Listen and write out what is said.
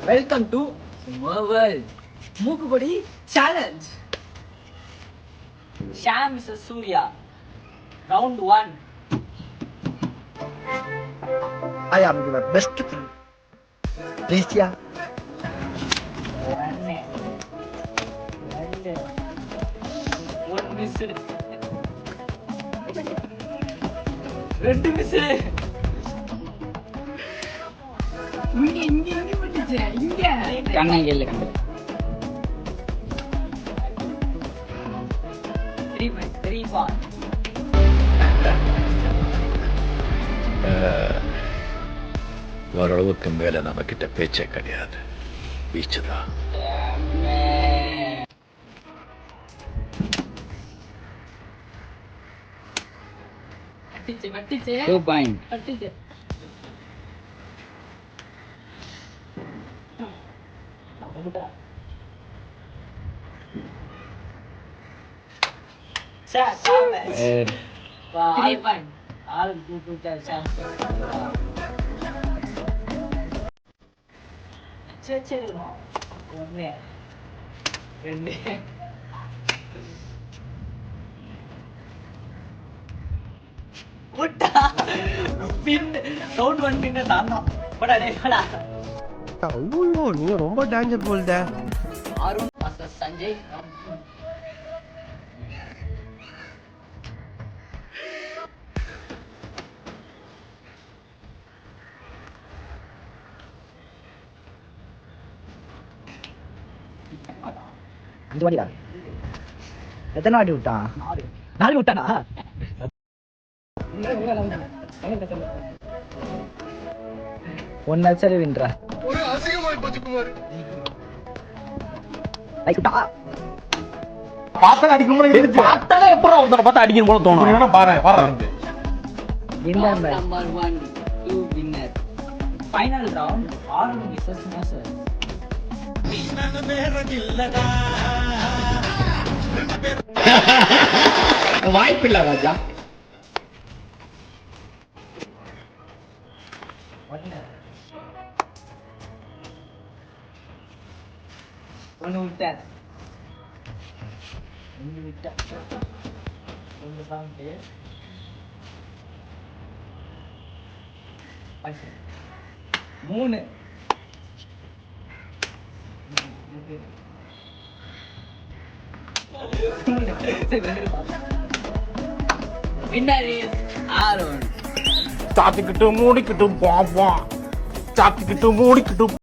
Welcome to world மூக்குப்படி challenge. Sham Mrs Surya round 1. I am your best friend. Prisya. One miss. ரெண்டு miss. இங்க விட்டுச்சு. இங்க கண்ணங்கேல 3 பாயிண்ட். ஓரளவுக்கு மேல நம்ம கிட்ட பேச்சே கிடையாது. பீச்சு தான். வட்டிச்சு 2 பாயிண்ட். வட்டிச்சு. Sir 3 point. ஆல் கூப்பிட்டா சார். சரி ஒன்று ரெண்டு புட்டா பின் ரவுண்ட் 1 பின்ன நான் தான் படா டேய் படா. ஐயோ நீ ரொம்ப டேஞ்சர் போல்த. அருண் மாஸ்டர் சஞ்சய் அஞ்சு வாட்டிடா. எத்தனை வாட்டி விட்டான்? 4 விட்டானா? ஒன்னு சரி வின்றா. ஒரு அசிங்கமாய் போச்சு குமார். லைக் விட்டா. பாத்தல அடிக்கும் போது எடுத்து பாத்தல எப்பற ஒருத்தர பார்த்து அடிக்கும் போல தோணும். என்ன பாரு winner number 1 2 winner. Final round Aaron versus master. வாய்ப்பில்ல ராஜா. ஒன்று விட்டார். ஒன்று விட்டா ஒன்று பாயிண்ட். 3 winner is Aaron. சாத்திக்கிட்டு மூடிக்கிட்டு பாப்பா சாத்திக்கிட்டு மூடிக்கிட்டு